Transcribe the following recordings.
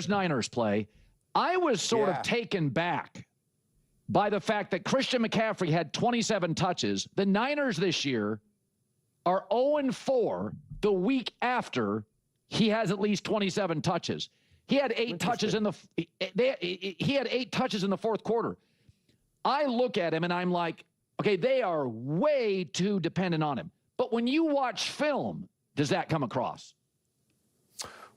Niners play, I was sort of taken back by the fact that Christian McCaffrey had 27 touches. The Niners this year are 0-4 the week after he has at least 27 touches. He had 8 touches in the he had 8 touches in the fourth quarter. I look at him and I'm like, okay, they are way too dependent on him. But when you watch film, does that come across?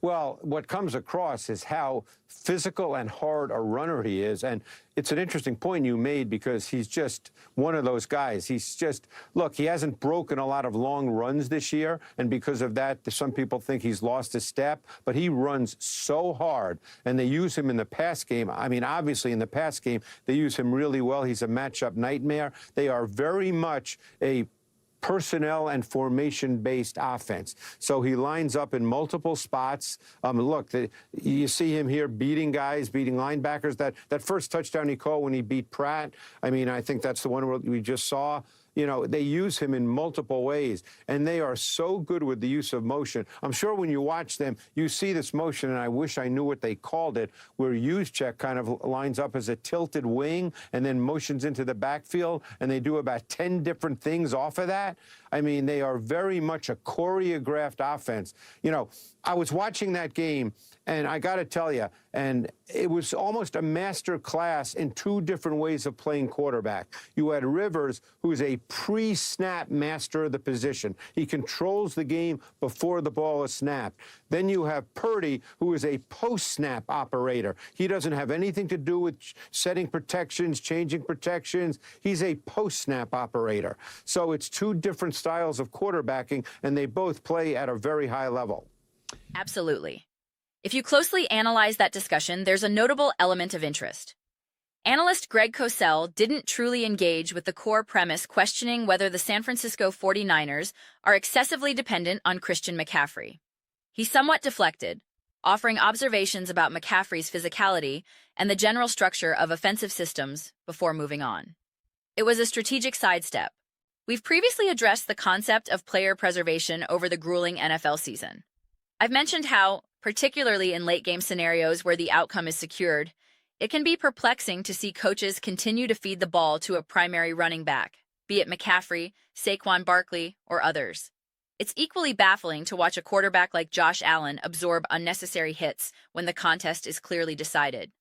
Well, what comes across is how physical and hard a runner he is. And it's an interesting point you made because he's just one of those guys. He's just, look, he hasn't broken a lot of long runs this year. And because of that, some people think he's lost his step. But he runs so hard. And they use him in the pass game. I mean, obviously, in the pass game, they use him really well. He's a matchup nightmare. They are very much a personnel and formation-based offense. So he lines up in multiple spots. Look, you see him here beating guys, beating linebackers. That first touchdown he called when he beat Pratt, I mean, I think that's the one we just saw. You know, they use him in multiple ways, and they are so good with the use of motion. I'm sure when you watch them, you see this motion, and I wish I knew what they called it, where Juszczyk kind of lines up as a tilted wing and then motions into the backfield, and they do about 10 different things off of that. I mean, they are very much a choreographed offense. You know, I was watching that game, and I got to tell you, and it was almost a master class in 2 different ways of playing quarterback. You had Rivers, who's a pre-snap master of the position. He controls the game before the ball is snapped. Then you have Purdy, who is a post-snap operator. He doesn't have anything to do with setting protections, changing protections. He's a post-snap operator. So it's 2 different styles of quarterbacking, and they both play at a very high level. Absolutely. If you closely analyze that discussion, there's a notable element of interest. Analyst Greg Cosell didn't truly engage with the core premise questioning whether the San Francisco 49ers are excessively dependent on Christian McCaffrey. He somewhat deflected, offering observations about McCaffrey's physicality and the general structure of offensive systems before moving on. It was a strategic sidestep. We've previously addressed the concept of player preservation over the grueling NFL season. I've mentioned how, particularly in late-game scenarios where the outcome is secured, it can be perplexing to see coaches continue to feed the ball to a primary running back, be it McCaffrey, Saquon Barkley, or others. It's equally baffling to watch a quarterback like Josh Allen absorb unnecessary hits when the contest is clearly decided.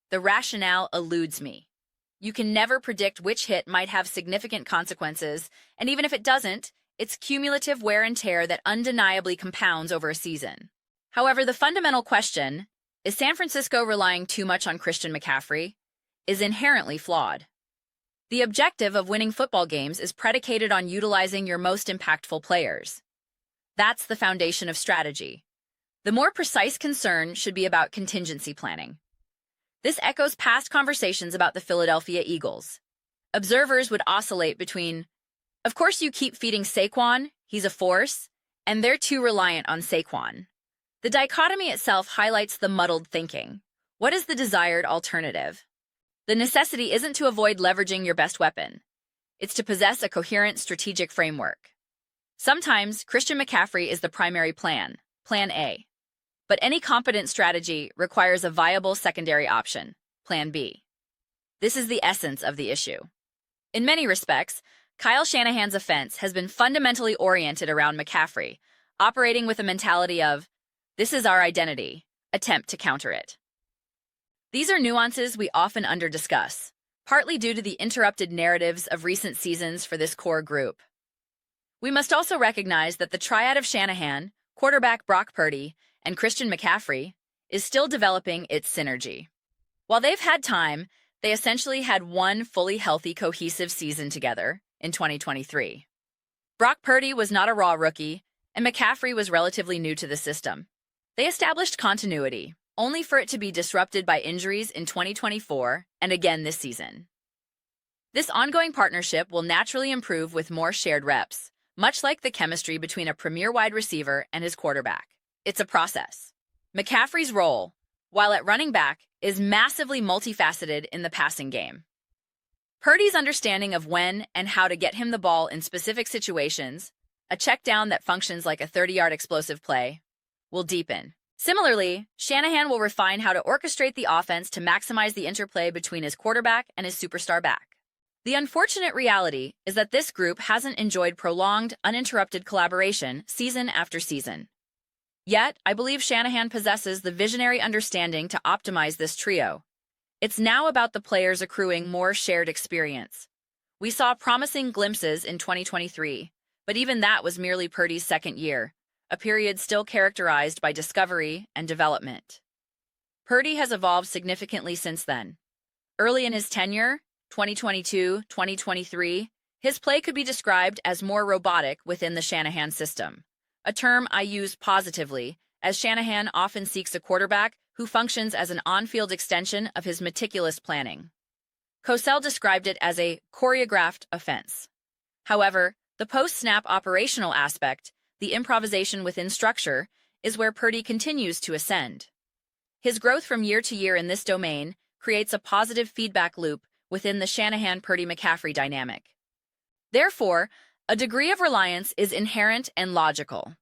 The rationale eludes me. You can never predict which hit might have significant consequences, and even if it doesn't, it's cumulative wear and tear that undeniably compounds over a season. However, the fundamental question, is San Francisco relying too much on Christian McCaffrey, is inherently flawed. The objective of winning football games is predicated on utilizing your most impactful players. That's the foundation of strategy. The more precise concern should be about contingency planning. This echoes past conversations about the Philadelphia Eagles. Observers would oscillate between, of course you keep feeding Saquon, he's a force, and they're too reliant on Saquon. The dichotomy itself highlights the muddled thinking. What is the desired alternative? The necessity isn't to avoid leveraging your best weapon. It's to possess a coherent strategic framework. Sometimes, Christian McCaffrey is the primary plan, Plan A. But any competent strategy requires a viable secondary option, Plan B. This is the essence of the issue. In many respects, Kyle Shanahan's offense has been fundamentally oriented around McCaffrey, operating with a mentality of, this is our identity, attempt to counter it. These are nuances we often under-discuss, partly due to the interrupted narratives of recent seasons for this core group. We must also recognize that the triad of Shanahan, quarterback Brock Purdy, and Christian McCaffrey is still developing its synergy. While they've had time, they essentially had one fully healthy, cohesive season together in 2023. Brock Purdy was not a raw rookie, and McCaffrey was relatively new to the system. They established continuity, only for it to be disrupted by injuries in 2024 and again this season. This ongoing partnership will naturally improve with more shared reps, much like the chemistry between a premier wide receiver and his quarterback. It's a process. McCaffrey's role, while at running back, is massively multifaceted in the passing game. Purdy's understanding of when and how to get him the ball in specific situations, a check down that functions like a 30-yard explosive play, will deepen. Similarly, Shanahan will refine how to orchestrate the offense to maximize the interplay between his quarterback and his superstar back. The unfortunate reality is that this group hasn't enjoyed prolonged, uninterrupted collaboration season after season. Yet, I believe Shanahan possesses the visionary understanding to optimize this trio. It's now about the players accruing more shared experience. We saw promising glimpses in 2023, but even that was merely Purdy's second year, a period still characterized by discovery and development. Purdy has evolved significantly since then. Early in his tenure, 2022-2023, his play could be described as more robotic within the Shanahan system, a term I use positively, as Shanahan often seeks a quarterback who functions as an on-field extension of his meticulous planning. Cowherd described it as a choreographed offense. However, the post-snap operational aspect, the improvisation within structure, is where Purdy continues to ascend. His growth from year to year in this domain creates a positive feedback loop within the Shanahan-Purdy-McCaffrey dynamic. Therefore, a degree of reliance is inherent and logical.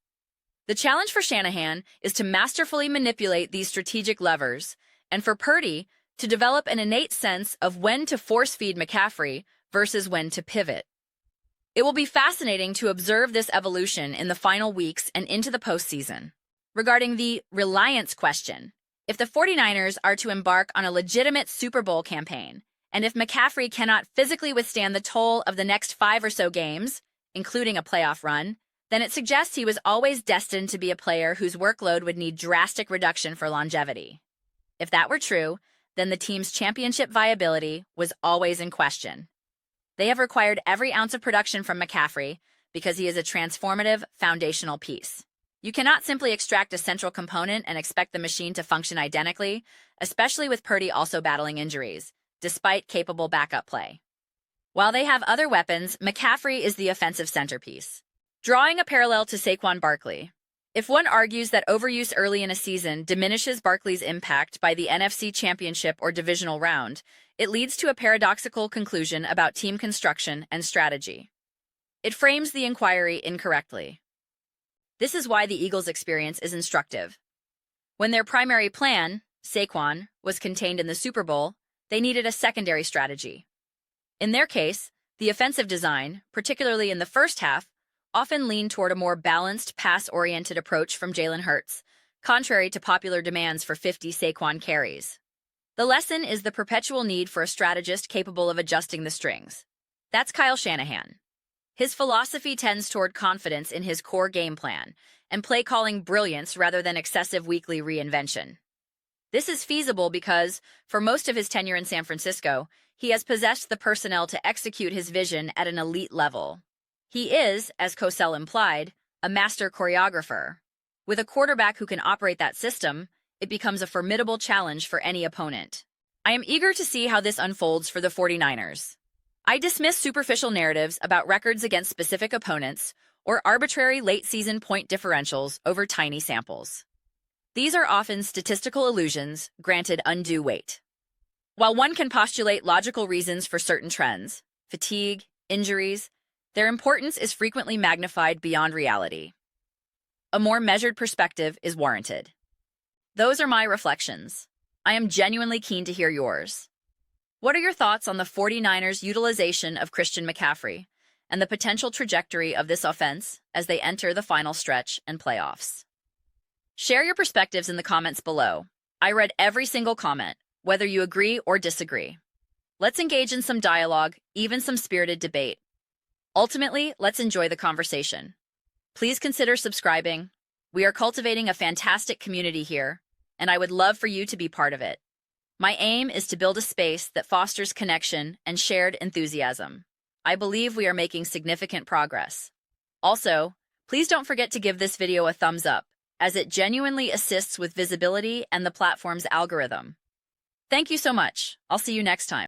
The challenge for Shanahan is to masterfully manipulate these strategic levers, and for Purdy to develop an innate sense of when to force-feed McCaffrey versus when to pivot. It will be fascinating to observe this evolution in the final weeks and into the postseason. Regarding the Reliance question, if the 49ers are to embark on a legitimate Super Bowl campaign, and if McCaffrey cannot physically withstand the toll of the next 5 or so games, including a playoff run, then it suggests he was always destined to be a player whose workload would need drastic reduction for longevity. If that were true, then the team's championship viability was always in question. They have required every ounce of production from McCaffrey because he is a transformative, foundational piece. You cannot simply extract a central component and expect the machine to function identically, especially with Purdy also battling injuries, despite capable backup play. While they have other weapons, McCaffrey is the offensive centerpiece. Drawing a parallel to Saquon Barkley, if one argues that overuse early in a season diminishes Barkley's impact by the NFC Championship or divisional round, it leads to a paradoxical conclusion about team construction and strategy. It frames the inquiry incorrectly. This is why the Eagles' experience is instructive. When their primary plan, Saquon, was contained in the Super Bowl, they needed a secondary strategy. In their case, the offensive design, particularly in the first half, often leaned toward a more balanced, pass-oriented approach from Jalen Hurts, contrary to popular demands for 50 Saquon carries. The lesson is the perpetual need for a strategist capable of adjusting the strings. That's Kyle Shanahan. His philosophy tends toward confidence in his core game plan and play-calling brilliance rather than excessive weekly reinvention. This is feasible because, for most of his tenure in San Francisco, he has possessed the personnel to execute his vision at an elite level. He is, as Cowherd implied, a master choreographer. With a quarterback who can operate that system, it becomes a formidable challenge for any opponent. I am eager to see how this unfolds for the 49ers. I dismiss superficial narratives about records against specific opponents or arbitrary late-season point differentials over tiny samples. These are often statistical illusions granted undue weight. While one can postulate logical reasons for certain trends, fatigue, injuries, their importance is frequently magnified beyond reality. A more measured perspective is warranted. Those are my reflections. I am genuinely keen to hear yours. What are your thoughts on the 49ers' utilization of Christian McCaffrey and the potential trajectory of this offense as they enter the final stretch and playoffs? Share your perspectives in the comments below. I read every single comment, whether you agree or disagree. Let's engage in some dialogue, even some spirited debate. Ultimately, let's enjoy the conversation. Please consider subscribing. We are cultivating a fantastic community here, and I would love for you to be part of it. My aim is to build a space that fosters connection and shared enthusiasm. I believe we are making significant progress. Also, please don't forget to give this video a thumbs up, as it genuinely assists with visibility and the platform's algorithm. Thank you so much. I'll see you next time.